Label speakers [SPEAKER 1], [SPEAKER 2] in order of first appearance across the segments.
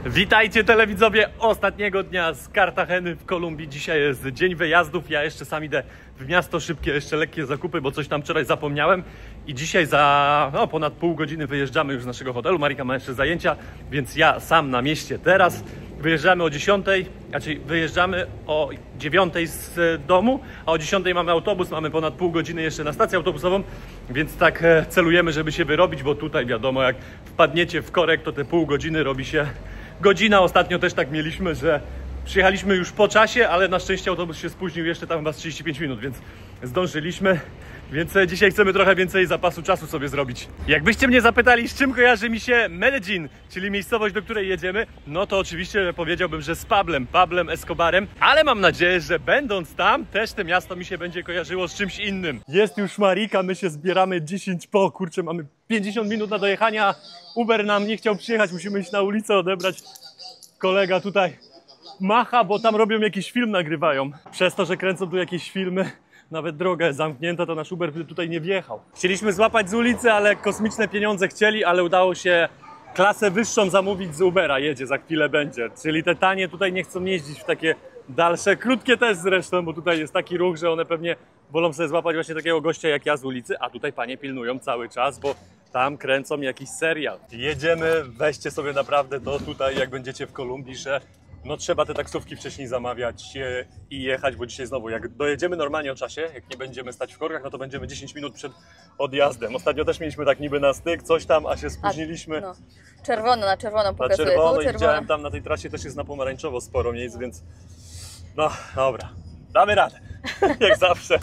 [SPEAKER 1] Witajcie telewidzowie ostatniego dnia z Cartageny w Kolumbii. Dzisiaj jest dzień wyjazdów. Ja jeszcze sam idę w miasto, szybkie, jeszcze lekkie zakupy, bo coś tam wczoraj zapomniałem. I dzisiaj za ponad pół godziny wyjeżdżamy już z naszego hotelu. Marika ma jeszcze zajęcia, więc ja sam na mieście teraz. Wyjeżdżamy o 10, znaczy wyjeżdżamy o 9 z domu, a o 10 mamy autobus, mamy ponad pół godziny jeszcze na stację autobusową, więc tak celujemy, żeby się wyrobić, bo tutaj wiadomo, jak wpadniecie w korek, to te pół godziny robi się godzina. Ostatnio też tak mieliśmy, że przyjechaliśmy już po czasie, ale na szczęście autobus się spóźnił jeszcze tam chyba z 35 minut, więc zdążyliśmy. Więc dzisiaj chcemy trochę więcej zapasu czasu sobie zrobić. Jakbyście mnie zapytali, z czym kojarzy mi się Medellin, czyli miejscowość, do której jedziemy, no to oczywiście powiedziałbym, że z Pablem Escobarem, ale mam nadzieję, że będąc tam, też to miasto mi się będzie kojarzyło z czymś innym. Jest już Marika, my się zbieramy 10 po, kurczę, mamy 50 minut na dojechania, Uber nam nie chciał przyjechać, musimy iść na ulicę odebrać. Kolega tutaj macha, bo tam robią jakiś film, nagrywają. Przez to, że kręcą tu jakieś filmy, nawet droga jest zamknięta, to nasz Uber tutaj nie wjechał. Chcieliśmy złapać z ulicy, ale kosmiczne pieniądze chcieli, ale udało się klasę wyższą zamówić z Ubera. Jedzie, za chwilę będzie. Czyli te tanie tutaj nie chcą jeździć w takie dalsze, krótkie też zresztą, bo tutaj jest taki ruch, że one pewnie wolą sobie złapać właśnie takiego gościa jak ja z ulicy, a tutaj panie pilnują cały czas, bo tam kręcą jakiś serial. Jedziemy, weźcie sobie naprawdę to tutaj, jak będziecie w Kolumbii, że no trzeba te taksówki wcześniej zamawiać i jechać, bo dzisiaj znowu, jak dojedziemy normalnie o czasie, jak nie będziemy stać w korkach, no to będziemy 10 minut przed odjazdem. Ostatnio też mieliśmy tak niby na styk, coś tam, a się spóźniliśmy.
[SPEAKER 2] No. Czerwono, na czerwoną pokazuje.
[SPEAKER 1] Na czerwono
[SPEAKER 2] tu,
[SPEAKER 1] i widziałem tam na tej trasie też jest na pomarańczowo sporo miejsc, więc no dobra, damy radę, jak zawsze.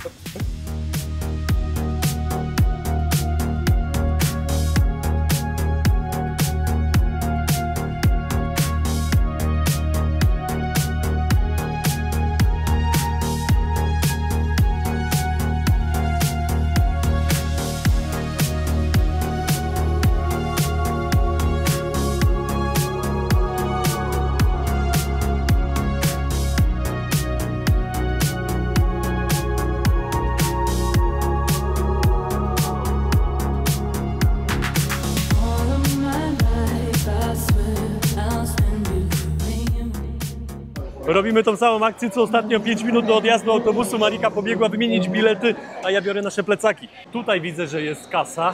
[SPEAKER 1] Robimy tą samą akcję, co ostatnio 5 minut do odjazdu autobusu. Marika pobiegła wymienić bilety, a ja biorę nasze plecaki. Tutaj widzę, że jest kasa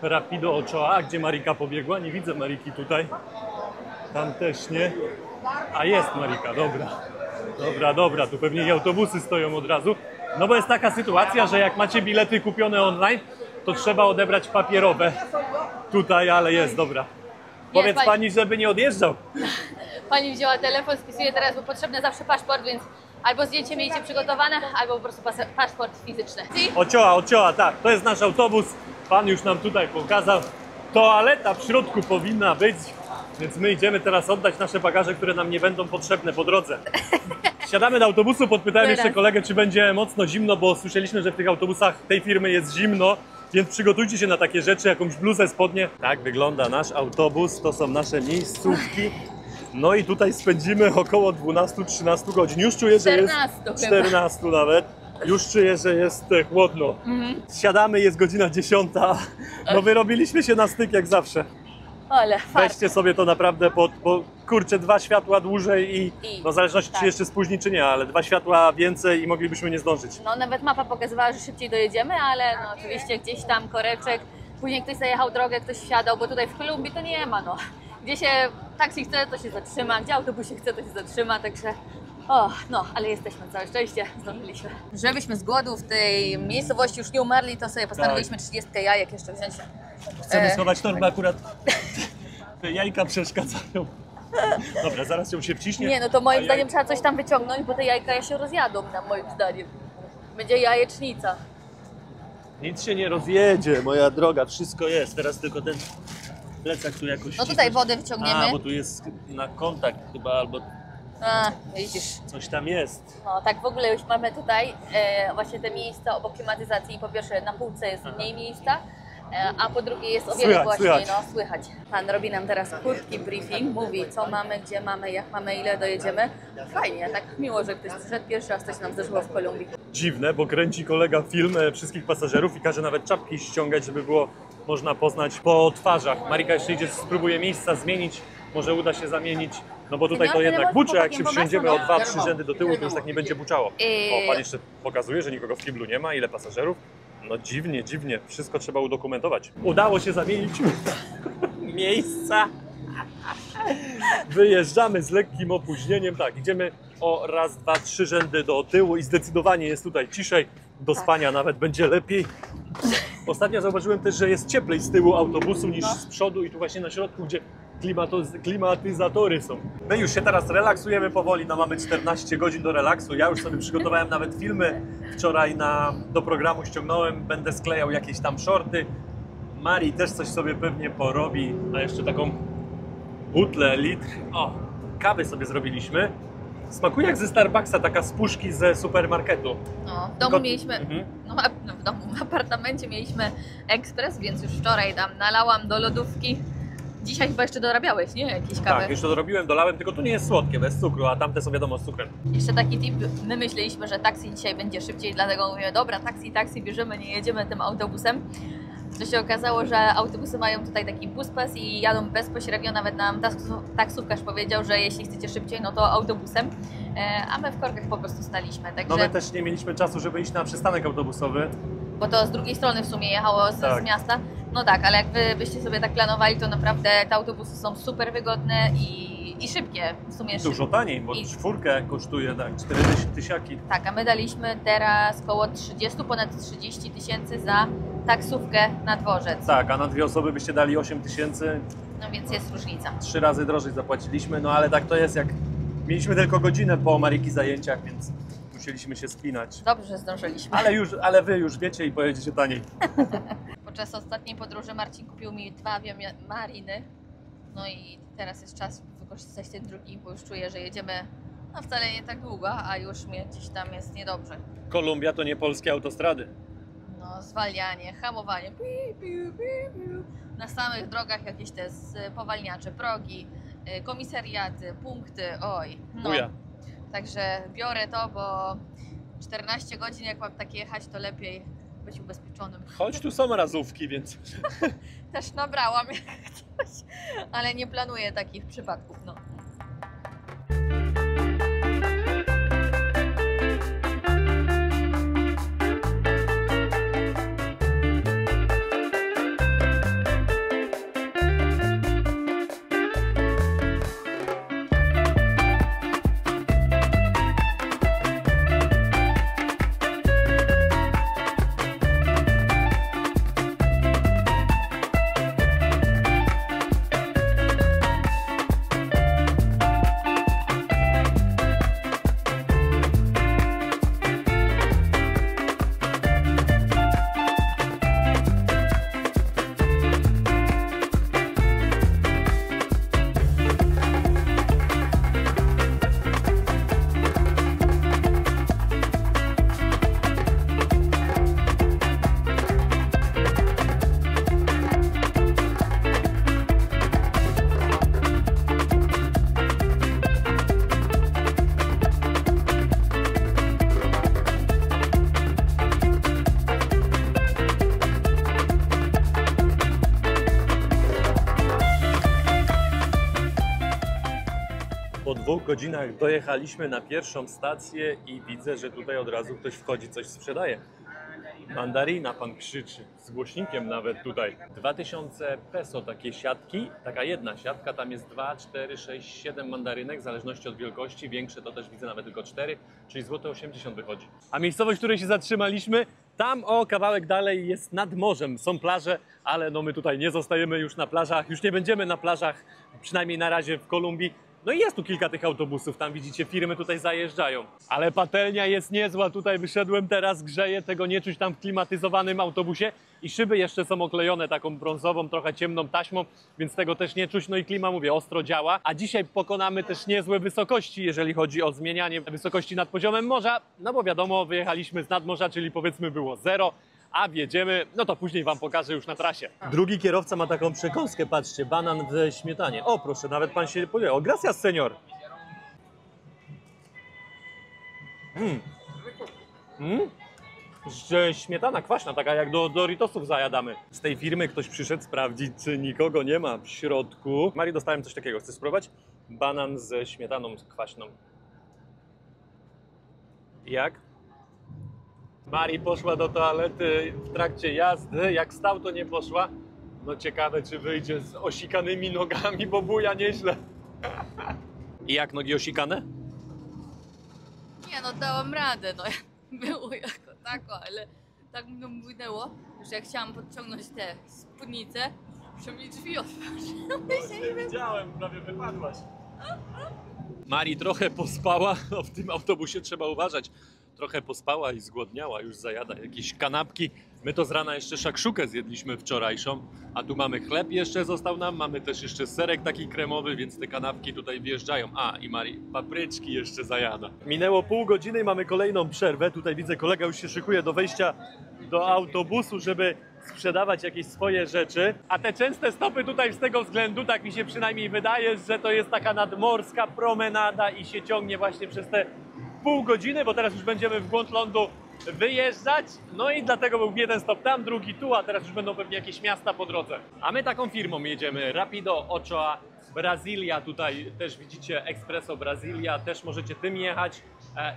[SPEAKER 1] Rapido Ochoa, gdzie Marika pobiegła. Nie widzę Mariki tutaj. Tam też nie. A jest Marika, dobra. Tu pewnie i autobusy stoją od razu. No bo jest taka sytuacja, że jak macie bilety kupione online, to trzeba odebrać papierowe tutaj, ale jest, dobra. Powiedz pani, żeby nie odjeżdżał.
[SPEAKER 2] Pani wzięła telefon, spisuje teraz, bo potrzebny zawsze paszport, więc albo zdjęcie miejcie przygotowane, albo po prostu paszport fizyczny.
[SPEAKER 1] Ochoa, tak. To jest nasz autobus. Pan już nam tutaj pokazał. Toaleta w środku powinna być, więc my idziemy teraz oddać nasze bagaże, które nam nie będą potrzebne po drodze. Siadamy do autobusu, podpytałem jeszcze kolegę, czy będzie mocno zimno, bo słyszeliśmy, że w tych autobusach tej firmy jest zimno. Więc przygotujcie się na takie rzeczy, jakąś bluzę, spodnie. Tak wygląda nasz autobus, to są nasze miejscówki. No i tutaj spędzimy około 12-13 godzin. Już czuję, że jest 14 nawet. Już czuję, że jest chłodno. Siadamy, jest godzina 10. No wyrobiliśmy się na styk jak zawsze.
[SPEAKER 2] Ale
[SPEAKER 1] weźcie sobie to naprawdę bo kurczę, 2 światła dłużej i no w zależności czy jeszcze spóźni czy nie, ale 2 światła więcej i moglibyśmy nie zdążyć.
[SPEAKER 2] No nawet mapa pokazywała, że szybciej dojedziemy, ale no oczywiście gdzieś tam koreczek, później ktoś zajechał drogę, ktoś wsiadał, bo tutaj w Kolumbii to nie ma, no. Gdzie się taksi chce, to się zatrzyma, gdzie autobus się chce, to się zatrzyma, także no, ale jesteśmy, całe szczęście, zdążyliśmy. Żebyśmy z głodu w tej miejscowości już nie umarli, to sobie postanowiliśmy 30 jajek jeszcze wziąć.
[SPEAKER 1] Chcemy schować torbę, akurat te jajka przeszkadzają. Dobra, zaraz ją się wciśnie.
[SPEAKER 2] Nie, no to moim zdaniem trzeba coś tam wyciągnąć, bo te jajka się rozjadą, moim zdaniem. Będzie jajecznica.
[SPEAKER 1] Nic się nie rozjedzie, moja droga, wszystko jest. Teraz tylko ten plecak tu jakoś...
[SPEAKER 2] No tutaj wodę wyciągniemy.
[SPEAKER 1] Bo tu jest na kontakt chyba, albo...
[SPEAKER 2] Widzisz.
[SPEAKER 1] Coś tam jest.
[SPEAKER 2] No tak w ogóle już mamy tutaj właśnie te miejsca obok klimatyzacji. Po pierwsze na półce jest mniej miejsca, a po drugie jest o wiele głośniej, słychać. Pan robi nam teraz krótki briefing, mówi co mamy, gdzie mamy, jak mamy, ile dojedziemy. Fajnie, tak miło, że ktoś przyszedł, pierwszy raz coś nam zdarzyło w Kolumbii.
[SPEAKER 1] Dziwne, bo kręci kolega film wszystkich pasażerów i każe nawet czapki ściągać, żeby było można poznać po twarzach. Marika jeszcze idzie, spróbuje miejsca zmienić, może uda się zamienić, no bo tutaj to
[SPEAKER 2] Señor,
[SPEAKER 1] jednak
[SPEAKER 2] tenemos
[SPEAKER 1] buczy, jak
[SPEAKER 2] poco
[SPEAKER 1] się
[SPEAKER 2] tiempo más,
[SPEAKER 1] wsiądziemy
[SPEAKER 2] ¿no?
[SPEAKER 1] o 2-3 rzędy do tyłu, to już tak nie będzie buczało.
[SPEAKER 2] Yy.
[SPEAKER 1] O, pan jeszcze pokazuje, że nikogo w kiblu nie ma, ile pasażerów. No dziwnie, dziwnie, wszystko trzeba udokumentować. Udało się zamienić miejsca. Wyjeżdżamy z lekkim opóźnieniem, tak, idziemy o 1, 2, 3 rzędy do tyłu i zdecydowanie jest tutaj ciszej, do spania nawet będzie lepiej. Ostatnio zauważyłem też, że jest cieplej z tyłu autobusu niż z przodu i tu właśnie na środku, gdzie klimatyzatory są. My już się teraz relaksujemy powoli, no mamy 14 godzin do relaksu. Ja już sobie przygotowałem nawet filmy wczoraj do programu ściągnąłem, będę sklejał jakieś tam shorty. Mari też coś sobie pewnie porobi, a jeszcze taką butlę, litr. O, kawy sobie zrobiliśmy. Smakuje jak ze Starbucksa, taka z puszki ze supermarketu.
[SPEAKER 2] No, w domu mieliśmy, w domu, w apartamencie mieliśmy ekspres, więc już wczoraj tam nalałam do lodówki. Dzisiaj chyba jeszcze dorabiałeś, nie? Jakieś kawy.
[SPEAKER 1] Tak, jeszcze dorobiłem, dolałem, tylko tu nie jest słodkie, bez cukru, a tamte są wiadomo z cukrem.
[SPEAKER 2] Jeszcze taki tip, my myśleliśmy, że taksi dzisiaj będzie szybciej, dlatego mówię, dobra, taksi, bierzemy, nie jedziemy tym autobusem. To się okazało, że autobusy mają tutaj taki buspas i jadą bezpośrednio, nawet nam taksówkarz powiedział, że jeśli chcecie szybciej, no to autobusem, a my w korkach po prostu staliśmy, także...
[SPEAKER 1] No my też nie mieliśmy czasu, żeby iść na przystanek autobusowy.
[SPEAKER 2] Bo to z drugiej strony w sumie jechało z miasta. No tak, ale jak wy byście sobie tak planowali, to naprawdę te autobusy są super wygodne i szybkie. W sumie
[SPEAKER 1] dużo taniej, bo czwórkę kosztuje tak 40 tysiaki.
[SPEAKER 2] Tak, a my daliśmy teraz koło 30, ponad 30 tysięcy za taksówkę na dworzec.
[SPEAKER 1] Tak, a na 2 osoby byście dali 8 tysięcy.
[SPEAKER 2] No więc jest różnica. 3
[SPEAKER 1] razy drożej zapłaciliśmy, no ale tak to jest, jak mieliśmy tylko godzinę po Mariki zajęciach, więc musieliśmy się spinać.
[SPEAKER 2] Dobrze, że zdążyliśmy.
[SPEAKER 1] Ale wy już wiecie i pojedziecie taniej.
[SPEAKER 2] Podczas ostatniej podróży Marcin kupił mi 2 mariny. No i teraz jest czas, żeby wykorzystać ten drugi, bo już czuję, że jedziemy no wcale nie tak długo, a już mnie gdzieś tam jest niedobrze.
[SPEAKER 1] Kolumbia to nie polskie autostrady.
[SPEAKER 2] No, zwalnianie, hamowanie, na samych drogach jakieś te spowalniacze, progi, komisariaty, punkty, oj. No.
[SPEAKER 1] Buja.
[SPEAKER 2] Także biorę to, bo 14 godzin jak mam tak jechać, to lepiej być ubezpieczonym.
[SPEAKER 1] Choć tu są razówki, więc...
[SPEAKER 2] Też nabrałam jak coś, ale nie planuję takich przypadków, no. Po 2 godzinach dojechaliśmy na pierwszą stację i widzę, że tutaj od razu ktoś wchodzi, coś sprzedaje. Mandarina, pan krzyczy, z głośnikiem nawet tutaj. 2000 peso takie siatki, taka jedna siatka, tam jest 2, 4, 6, 7 mandarynek, w zależności od wielkości, większe to też widzę nawet tylko 4, czyli złote 80 wychodzi. A miejscowość, w której się zatrzymaliśmy, tam o kawałek dalej jest nad morzem, są plaże, ale no my tutaj nie zostajemy już na plażach, już nie będziemy na plażach, przynajmniej na razie w Kolumbii. No i jest tu kilka tych autobusów, tam widzicie, firmy tutaj zajeżdżają. Ale patelnia jest niezła, tutaj wyszedłem teraz, grzeję, tego nie czuć tam w klimatyzowanym autobusie. I szyby jeszcze są oklejone taką brązową, trochę ciemną taśmą, więc tego też nie czuć. No i klima, mówię, ostro działa. A dzisiaj pokonamy też niezłe wysokości, jeżeli chodzi o zmienianie wysokości nad poziomem morza. No bo wiadomo, wyjechaliśmy z nadmorza, czyli powiedzmy było 0. A wjedziemy, no to później wam pokażę już na trasie. Drugi kierowca ma taką przekąskę, patrzcie, banan w śmietanie. O proszę, nawet pan się powie. O, gracias, senior.
[SPEAKER 1] Śmietana kwaśna, taka jak do Doritosów zajadamy. Z tej firmy ktoś przyszedł sprawdzić, czy nikogo nie ma w środku. Marii, dostałem coś takiego. Chcesz spróbować? Banan ze śmietaną kwaśną. Jak? Marii poszła do toalety w trakcie jazdy. Jak stał, to nie poszła. No ciekawe, czy wyjdzie z osikanymi nogami, bo buja nieźle. I jak, nogi osikane?
[SPEAKER 2] Nie no, dałam radę, no było jako tako, ale tak mną minęło, że jak chciałam podciągnąć tę spódnicę, muszę mi drzwi otworzyć.
[SPEAKER 1] Nie widziałem, prawie wypadłaś. Marii trochę pospała, no w tym autobusie trzeba uważać. Trochę pospała i zgłodniała, już zajada jakieś kanapki. My to z rana jeszcze szakszukę zjedliśmy wczorajszą, a tu mamy chleb jeszcze został nam, mamy też jeszcze serek taki kremowy, więc te kanapki tutaj wjeżdżają. A, i Marii papryczki jeszcze zajada. Minęło pół godziny i mamy kolejną przerwę. Tutaj widzę, kolega już się szykuje do wejścia do autobusu, żeby sprzedawać jakieś swoje rzeczy. A te częste stopy tutaj z tego względu, tak mi się przynajmniej wydaje, że to jest taka nadmorska promenada i się ciągnie właśnie przez te pół godziny, bo teraz już będziemy w głąb lądu wyjeżdżać. No i dlatego był jeden stop tam, drugi tu, a teraz już będą pewnie jakieś miasta po drodze. A my taką firmą jedziemy. Rapido Ochoa Brasilia. Tutaj też widzicie Expresso Brasilia. Też możecie tym jechać.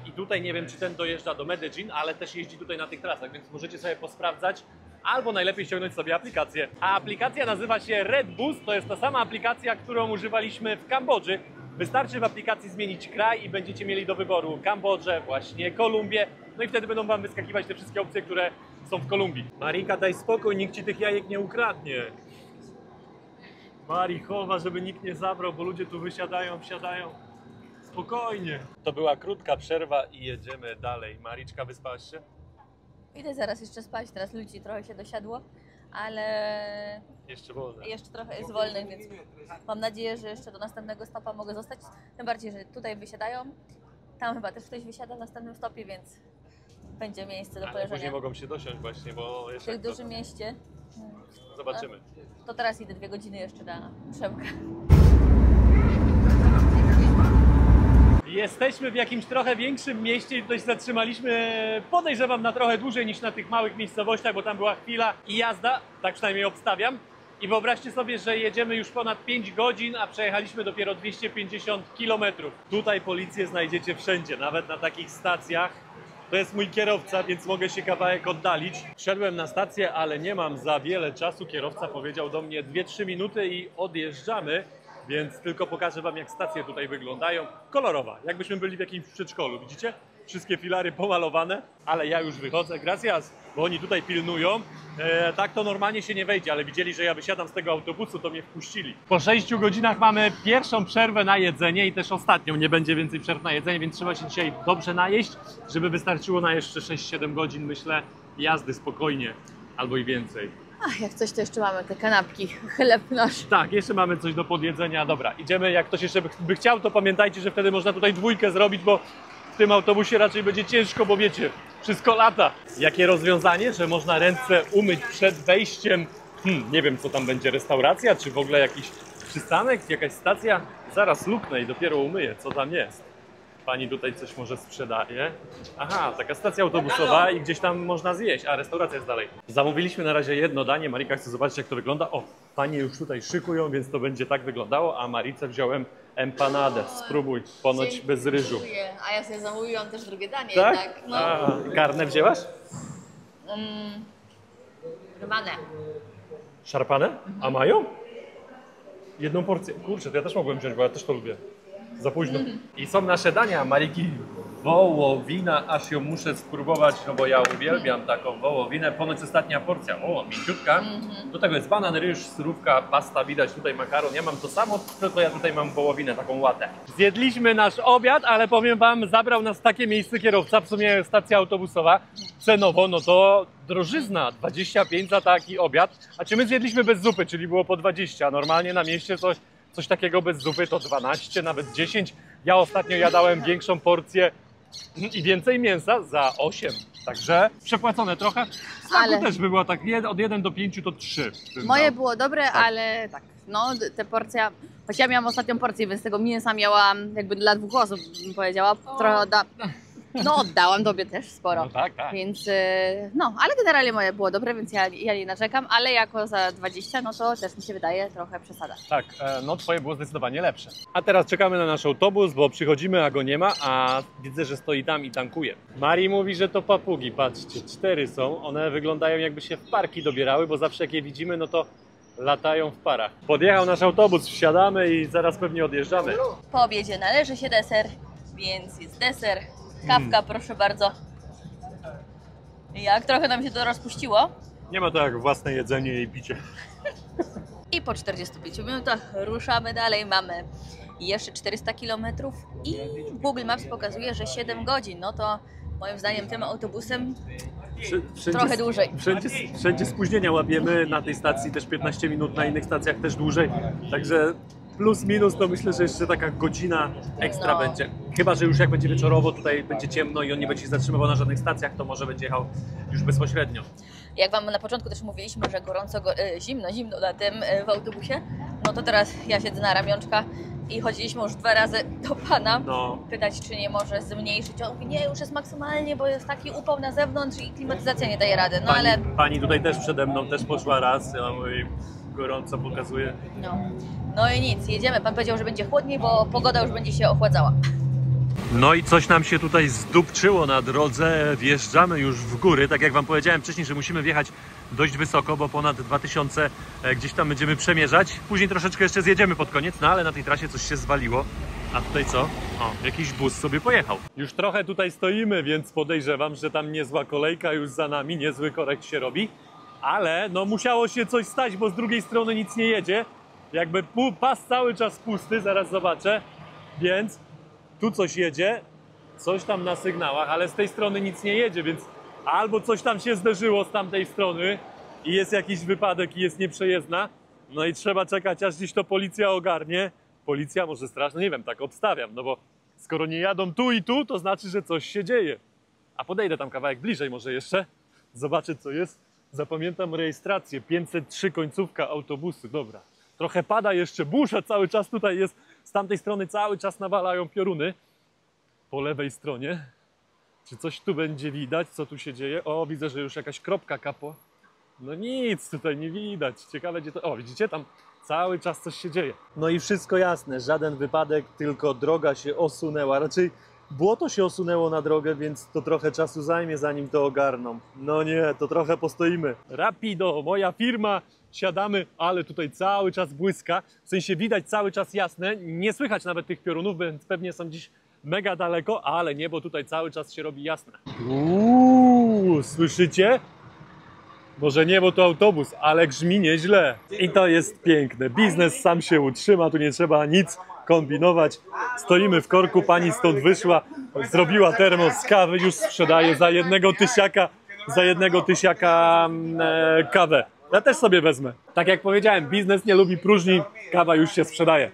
[SPEAKER 1] I tutaj nie wiem, czy ten dojeżdża do Medellin, ale też jeździ tutaj na tych trasach, więc możecie sobie posprawdzać. Albo najlepiej ściągnąć sobie aplikację. A aplikacja nazywa się Redbus. To jest ta sama aplikacja, którą używaliśmy w Kambodży. Wystarczy w aplikacji zmienić kraj i będziecie mieli do wyboru Kambodżę, właśnie Kolumbię. No i wtedy będą wam wyskakiwać te wszystkie opcje, które są w Kolumbii. Marika, daj spokój, nikt ci tych jajek nie ukradnie. Mari chowa, żeby nikt nie zabrał, bo ludzie tu wysiadają, wsiadają. Spokojnie. To była krótka przerwa i jedziemy dalej. Mariczka, wyspałaś się?
[SPEAKER 2] Idę zaraz jeszcze spać, teraz ludzi trochę się dosiadło, ale
[SPEAKER 1] Jeszcze wolne.
[SPEAKER 2] jeszcze trochę jest wolnych, więc mam nadzieję, że jeszcze do następnego stopa mogę zostać. Tym bardziej, że tutaj wysiadają, tam chyba też ktoś wysiada w następnym stopie, więc będzie miejsce do
[SPEAKER 1] Ale później
[SPEAKER 2] poleżenia.
[SPEAKER 1] mogą się dosiąść właśnie, bo
[SPEAKER 2] W
[SPEAKER 1] jeszcze
[SPEAKER 2] tym dużym mieście.
[SPEAKER 1] zobaczymy.
[SPEAKER 2] To teraz idę 2 godziny jeszcze na Przemkę.
[SPEAKER 1] Jesteśmy w jakimś trochę większym mieście i tutaj się zatrzymaliśmy, podejrzewam, na trochę dłużej niż na tych małych miejscowościach, bo tam była chwila i jazda, tak przynajmniej obstawiam. I wyobraźcie sobie, że jedziemy już ponad 5 godzin, a przejechaliśmy dopiero 250 km. Tutaj policję znajdziecie wszędzie, nawet na takich stacjach. To jest mój kierowca, więc mogę się kawałek oddalić. Wszedłem na stację, ale nie mam za wiele czasu. Kierowca powiedział do mnie 2-3 minuty i odjeżdżamy. Więc tylko pokażę wam, jak stacje tutaj wyglądają. Kolorowa, jakbyśmy byli w jakimś przedszkolu, widzicie? Wszystkie filary pomalowane, ale ja już wychodzę, gracias, bo oni tutaj pilnują. Tak to normalnie się nie wejdzie, ale widzieli, że ja wysiadam z tego autobusu, to mnie wpuścili. Po 6 godzinach mamy pierwszą przerwę na jedzenie i też ostatnią. Nie będzie więcej przerw na jedzenie, więc trzeba się dzisiaj dobrze najeść, żeby wystarczyło na jeszcze 6-7 godzin, myślę, jazdy spokojnie, albo i więcej.
[SPEAKER 2] Ach, jak coś to jeszcze mamy te kanapki, chleb nasz.
[SPEAKER 1] Tak, jeszcze mamy coś do podjedzenia. Dobra, idziemy. Jak ktoś jeszcze by chciał, to pamiętajcie, że wtedy można tutaj dwójkę zrobić, bo w tym autobusie raczej będzie ciężko, bo wiecie, wszystko lata. Jakie rozwiązanie, że można ręce umyć przed wejściem. Nie wiem, co tam będzie, restauracja, czy w ogóle jakiś przystanek, jakaś stacja. Zaraz luknę i dopiero umyję, co tam jest. Pani tutaj coś może sprzedaje. Aha, taka stacja autobusowa i gdzieś tam można zjeść, a restauracja jest dalej. Zamówiliśmy na razie jedno danie. Marika chce zobaczyć, jak to wygląda. O, panie już tutaj szykują, więc to będzie tak wyglądało, a Marice wziąłem empanadę. Spróbuj, ponoć bez ryżu.
[SPEAKER 2] A ja sobie zamówiłam też drugie danie,
[SPEAKER 1] Tak?
[SPEAKER 2] tak? No.
[SPEAKER 1] A, karne wzięłaś?
[SPEAKER 2] Rybane.
[SPEAKER 1] Szarpane? A mają? Jedną porcję. Kurczę, to ja też mogłem wziąć, bo ja też to lubię. Za późno. I są nasze dania. Mariki, wołowina, aż ją muszę spróbować, no bo ja uwielbiam taką wołowinę. Ponoć ostatnia porcja. O, mięciutka. Do tego jest banan, ryż, surówka, pasta, widać tutaj makaron. Ja mam to samo, tylko ja tutaj mam wołowinę, taką łatę. Zjedliśmy nasz obiad, ale powiem wam, zabrał nas w takie miejsce kierowca, w sumie stacja autobusowa. Cenowo, no to drożyzna, 25 za taki obiad. A czy my zjedliśmy bez zupy, czyli było po 20. Normalnie na mieście coś takiego bez zupy to 12, nawet 10. Ja ostatnio jadałem większą porcję i więcej mięsa za 8. Także przepłacone trochę. Ale też by było tak, od 1 do 5 to 3.
[SPEAKER 2] Moje było dobre, ale tak, no te porcja, choć ja miałam ostatnią porcję, więc tego mięsa miałam jakby dla 2 osób, bym powiedziała, trochę No oddałam tobie też sporo.
[SPEAKER 1] No tak, tak.
[SPEAKER 2] Więc no, ale generalnie moje było dobre, więc ja nie narzekam, ale jako za 20, no to też mi się wydaje trochę przesada.
[SPEAKER 1] Tak, no twoje było zdecydowanie lepsze. A teraz czekamy na nasz autobus, bo przychodzimy, a go nie ma, a widzę, że stoi tam i tankuje. Mari mówi, że to papugi, patrzcie, 4 są. One wyglądają, jakby się w parki dobierały, bo zawsze jak je widzimy, no to latają w parach. Podjechał nasz autobus, wsiadamy i zaraz pewnie odjeżdżamy.
[SPEAKER 2] Po obiedzie należy się deser, więc jest deser. Kawka, proszę bardzo. Jak trochę nam się to rozpuściło.
[SPEAKER 1] Nie ma to jak własne jedzenie i picie.
[SPEAKER 2] I po 45 minutach ruszamy dalej. Mamy jeszcze 400 km i Google Maps pokazuje, że 7 godzin. No to moim zdaniem tym autobusem trochę dłużej.
[SPEAKER 1] Wszędzie spóźnienia łapiemy, na tej stacji też 15 minut, na innych stacjach też dłużej. Także plus minus to myślę, że jeszcze taka godzina ekstra będzie. Chyba że już jak będzie wieczorowo, tutaj będzie ciemno i on nie będzie się zatrzymywał na żadnych stacjach, to może będzie jechał już bezpośrednio.
[SPEAKER 2] Jak Wam na początku też mówiliśmy, że gorąco, zimno na tym w autobusie, no to teraz ja siedzę na ramionczka i chodziliśmy już 2 razy do Pana pytać, czy nie może zmniejszyć. On mówi, nie, już jest maksymalnie, bo jest taki upał na zewnątrz i klimatyzacja nie daje rady. No ale
[SPEAKER 1] Pani tutaj też przede mną też poszła raz, ja mówię, gorąco pokazuje.
[SPEAKER 2] No i nic, jedziemy. Pan powiedział, że będzie chłodniej, bo pogoda już będzie się ochładzała.
[SPEAKER 1] No i coś nam się tutaj zdupczyło na drodze, wjeżdżamy już w góry, tak jak Wam powiedziałem wcześniej, że musimy wjechać dość wysoko, bo ponad 2000 gdzieś tam będziemy przemierzać, później troszeczkę jeszcze zjedziemy pod koniec, no ale na tej trasie coś się zwaliło, a tutaj co? O, jakiś bus sobie pojechał. Już trochę tutaj stoimy, więc podejrzewam, że tam niezła kolejka już za nami, niezły korek się robi, ale no musiało się coś stać, bo z drugiej strony nic nie jedzie, jakby pas cały czas pusty, zaraz zobaczę, więc tu coś jedzie, coś tam na sygnałach, ale z tej strony nic nie jedzie, więc albo coś tam się zderzyło z tamtej strony i jest jakiś wypadek i jest nieprzejezdna, no i trzeba czekać, aż gdzieś to policja ogarnie. Policja może strasznie, nie wiem, tak obstawiam, no bo skoro nie jadą tu i tu, to znaczy, że coś się dzieje. A podejdę tam kawałek bliżej może jeszcze, zobaczę co jest. Zapamiętam rejestrację, 503 końcówka autobusu, dobra. Trochę pada jeszcze, burza cały czas tutaj jest. Z tamtej strony cały czas nawalają pioruny. Po lewej stronie. Czy coś tu będzie widać? Co tu się dzieje? O, widzę, że już jakaś kropka kapła. No nic tutaj nie widać. Ciekawe gdzie to... O, widzicie? Tam cały czas coś się dzieje. No i wszystko jasne. Żaden wypadek, tylko droga się osunęła. Raczej błoto się osunęło na drogę, więc to trochę czasu zajmie, zanim to ogarną. No nie, to trochę postoimy. Rapido, moja firma. Siadamy, ale tutaj cały czas błyska, w sensie widać cały czas jasne, nie słychać nawet tych piorunów, więc pewnie są dziś mega daleko, ale niebo tutaj cały czas się robi jasne. Słyszycie? Może niebo to autobus, ale grzmi nieźle. I to jest piękne, biznes sam się utrzyma, tu nie trzeba nic kombinować. Stoimy w korku, pani stąd wyszła, zrobiła termos kawy, już sprzedaje za 1 tysiaka kawę. Ja też sobie wezmę. Tak jak powiedziałem, biznes nie lubi próżni, kawa już się sprzedaje.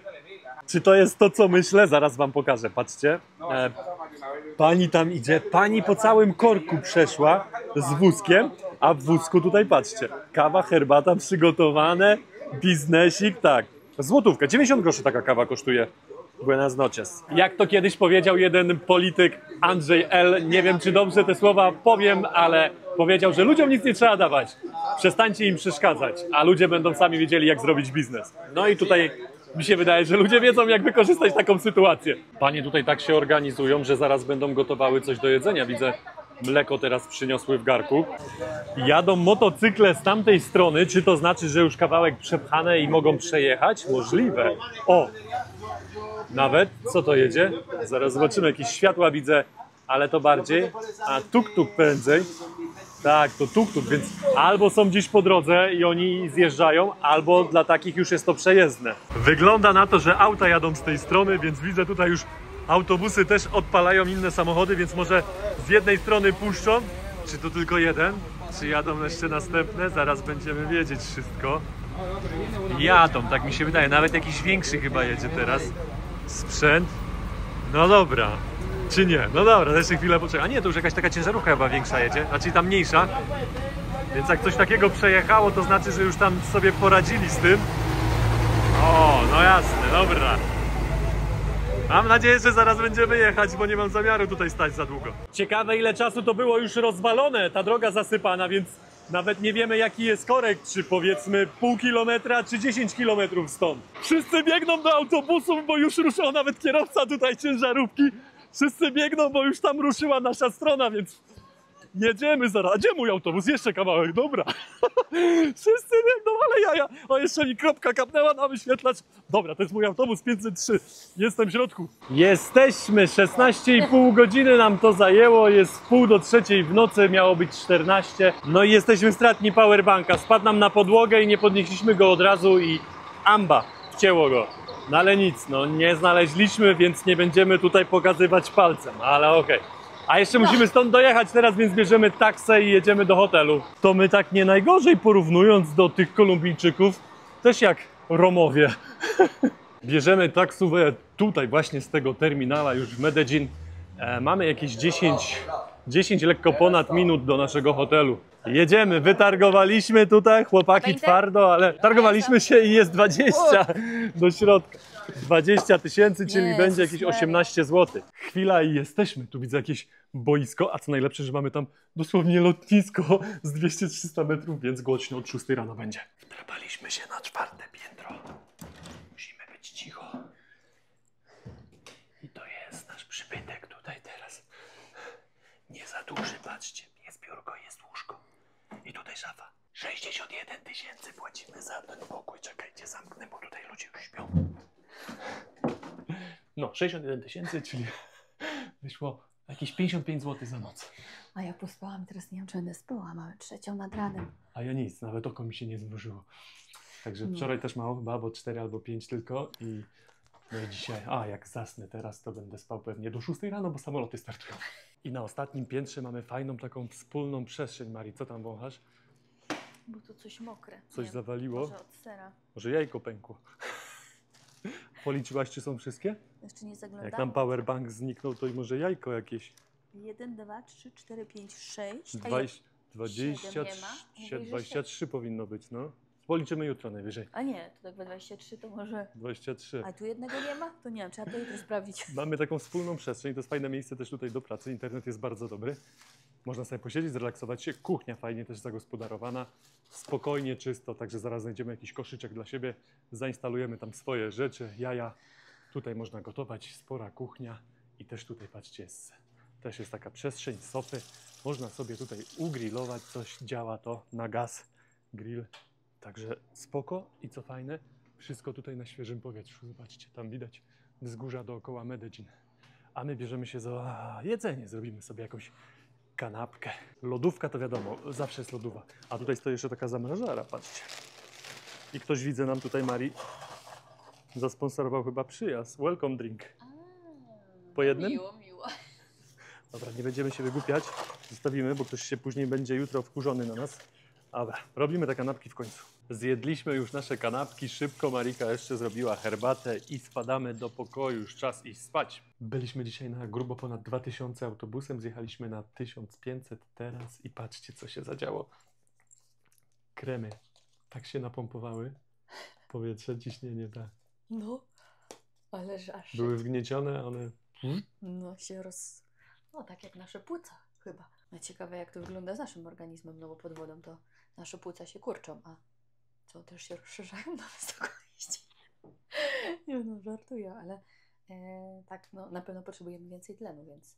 [SPEAKER 1] Czy to jest to, co myślę? Zaraz Wam pokażę. Patrzcie. Pani tam idzie. Pani po całym korku przeszła z wózkiem, a w wózku tutaj patrzcie. Kawa, herbata przygotowane, biznesik, tak. Złotówkę, 90 groszy taka kawa kosztuje. Buenas noches. Jak to kiedyś powiedział jeden polityk, Andrzej L., nie wiem czy dobrze te słowa powiem, ale powiedział, że ludziom nic nie trzeba dawać. Przestańcie im przeszkadzać, a ludzie będą sami wiedzieli, jak zrobić biznes. No i tutaj mi się wydaje, że ludzie wiedzą, jak wykorzystać taką sytuację. Panie tutaj tak się organizują, że zaraz będą gotowały coś do jedzenia. Widzę, mleko teraz przyniosły w garku. Jadą motocykle z tamtej strony. Czy to znaczy, że już kawałek przepchane i mogą przejechać? Możliwe. O! Nawet, co to jedzie? Zaraz zobaczymy, jakieś światła widzę, ale to bardziej. A tuk-tuk prędzej. Tak, to tuk-tuk, więc albo są gdzieś po drodze i oni zjeżdżają, albo dla takich już jest to przejezdne. Wygląda na to, że auta jadą z tej strony, więc widzę tutaj już autobusy też odpalają inne samochody, więc może z jednej strony puszczą, czy to tylko jeden, czy jadą jeszcze następne, zaraz będziemy wiedzieć wszystko. Jadą, tak mi się wydaje, nawet jakiś większy chyba jedzie teraz sprzęt. No dobra, czy nie? No dobra, jeszcze chwilę poczekaj. A nie, to już jakaś taka ciężarówka chyba większa jedzie, znaczy tam mniejsza. Więc jak coś takiego przejechało, to znaczy, że już tam sobie poradzili z tym. O, no jasne, dobra. Mam nadzieję, że zaraz będziemy jechać, bo nie mam zamiaru tutaj stać za długo. Ciekawe, ile czasu to było już rozwalone, ta droga zasypana, więc nawet nie wiemy, jaki jest korek, czy powiedzmy pół kilometra, czy 10 kilometrów stąd. Wszyscy biegną do autobusów, bo już ruszył nawet kierowca tutaj ciężarówki. Wszyscy biegną, bo już tam ruszyła nasza strona, więc jedziemy zaraz. A gdzie mój autobus? Jeszcze kawałek, dobra. Wszyscy biegną, ale jaja. O, jeszcze mi kropka kapnęła na wyświetlacz. Dobra, to jest mój autobus 503. Jestem w środku. Jesteśmy, 16,5 godziny nam to zajęło. Jest wpół do 3 w nocy, miało być 14. No i jesteśmy w stratni powerbanka. Spadł nam na podłogę i nie podnieśliśmy go od razu i amba, wcięło go. No ale nic, no nie znaleźliśmy, więc nie będziemy tutaj pokazywać palcem, ale okej. A jeszcze musimy stąd dojechać teraz, więc bierzemy taksę i jedziemy do hotelu. To my tak nie najgorzej porównując do tych Kolumbijczyków, też jak Romowie. Bierzemy taksówkę tutaj właśnie z tego terminala już w Medellin. Mamy jakieś 10 lekko ponad minut do naszego hotelu. Jedziemy, wytargowaliśmy tutaj, chłopaki twardo, ale targowaliśmy się i jest 20 do środka. 20 000, czyli będzie jakieś 18 zł. Chwila i jesteśmy. Tu widzę jakieś boisko, a co najlepsze, że mamy tam dosłownie lotnisko z 200-300 metrów, więc głośno od 6 rano będzie. Wdrapaliśmy się na 4. piętro. Musimy być cicho. I to jest nasz przybytek tutaj teraz. Nie za duży, patrzcie. Jest biurko, jest łóżko. I tutaj szafa. 61 000 płacimy za ten pokój. Czekajcie, zamknę, bo tutaj ludzie już śpią. No, 61 000, czyli wyszło jakieś 55 zł za noc.
[SPEAKER 2] A ja pospałam, teraz nie wiem, czy będę spała. Mamy 3 nad ranem.
[SPEAKER 1] A ja nic, nawet oko mi się nie zmrużyło. Także wczoraj też mało chyba, bo 4 albo 5 tylko i no i dzisiaj, jak zasnę teraz, to będę spał pewnie do 6 rano, bo samoloty startują. I na ostatnim piętrze mamy fajną taką wspólną przestrzeń. Marii, co tam wąchasz?
[SPEAKER 2] Bo to coś mokre.
[SPEAKER 1] Coś zawaliło?
[SPEAKER 2] Może od sera.
[SPEAKER 1] Może jajko pękło. Policzyłaś, czy są wszystkie?
[SPEAKER 2] Jeszcze nie zaglądałam.
[SPEAKER 1] Jak nam powerbank zniknął, to i może jajko jakieś.
[SPEAKER 2] 1, 2, 3, 4, 5, 6.
[SPEAKER 1] 23 powinno być, no. Policzymy jutro najwyżej.
[SPEAKER 2] A nie, to tak we 23 to może...
[SPEAKER 1] 23.
[SPEAKER 2] A tu jednego nie ma? To nie wiem, trzeba to jutro sprawdzić.
[SPEAKER 1] Mamy taką wspólną przestrzeń, to jest fajne miejsce też tutaj do pracy. Internet jest bardzo dobry. Można sobie posiedzieć, zrelaksować się. Kuchnia fajnie też zagospodarowana. Spokojnie, czysto, także zaraz znajdziemy jakiś koszyczek dla siebie. Zainstalujemy tam swoje rzeczy, jaja. Tutaj można gotować, spora kuchnia. I też tutaj, patrzcie, też jest taka przestrzeń, sofy. Można sobie tutaj ugrillować coś, działa to na gaz, grill. Także spoko i co fajne, wszystko tutaj na świeżym powietrzu. Zobaczcie, tam widać wzgórza dookoła Medellin. A my bierzemy się za jedzenie, zrobimy sobie jakąś kanapkę. Lodówka to wiadomo, zawsze jest lodówa. A tutaj stoi jeszcze taka zamrażara, patrzcie. I ktoś, widzę, nam tutaj, Marii, zasponsorował chyba przyjazd. Welcome drink. Po jednym?
[SPEAKER 2] Miło.
[SPEAKER 1] Dobra, nie będziemy się wygłupiać. Zostawimy, bo ktoś się później będzie jutro wkurzony na nas. Dobra, robimy te kanapki w końcu. Zjedliśmy już nasze kanapki, szybko Marika jeszcze zrobiła herbatę i spadamy do pokoju, już czas iść spać. Byliśmy dzisiaj na grubo ponad 2000 autobusem, zjechaliśmy na 1500 teraz i patrzcie, co się zadziało. Kremy tak się napompowały, powietrze, ciśnienie, tak.
[SPEAKER 2] No, ale aż...
[SPEAKER 1] Były wgniecione, one...
[SPEAKER 2] No się No tak jak nasze płuca chyba. No ciekawe, jak to wygląda z naszym organizmem, no bo pod wodą to nasze płuca się kurczą, a co też się rozszerzają na wysokości. Nie no, żartuję, ale tak, no na pewno potrzebujemy więcej tlenu, więc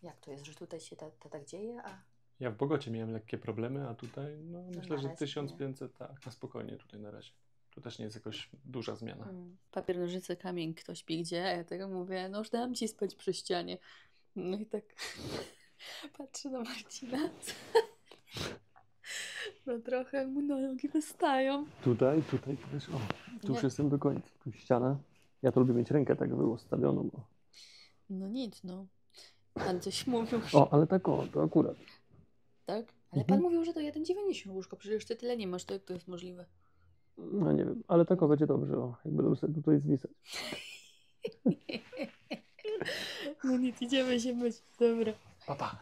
[SPEAKER 2] jak to jest, że tutaj się tak dzieje, a...
[SPEAKER 1] Ja w Bogocie miałem lekkie problemy, a tutaj, no myślę, że
[SPEAKER 2] razie
[SPEAKER 1] 1500, tak, na spokojnie tutaj na razie. To też nie jest jakoś duża zmiana.
[SPEAKER 2] Papier, nożyce, kamień, kto śpi gdzie, a ja tego mówię, no już dam ci spać przy ścianie. No i tak patrzę na Marcina. No trochę mu nogi wystają.
[SPEAKER 1] Tutaj też, tu już jestem do końca, tu ściana. Ja to lubię mieć rękę tak ustawioną. Bo...
[SPEAKER 2] No nic, no. Pan coś mówił.
[SPEAKER 1] Ale tak to akurat.
[SPEAKER 2] Tak? Ale pan mówił, że to 1,90 łóżko, przecież ty tyle nie masz, to jak to jest możliwe?
[SPEAKER 1] No nie wiem, ale tak będzie dobrze, jak będę sobie tutaj zwisać.
[SPEAKER 2] No nic, idziemy się myć. Dobra.
[SPEAKER 1] Pa, pa.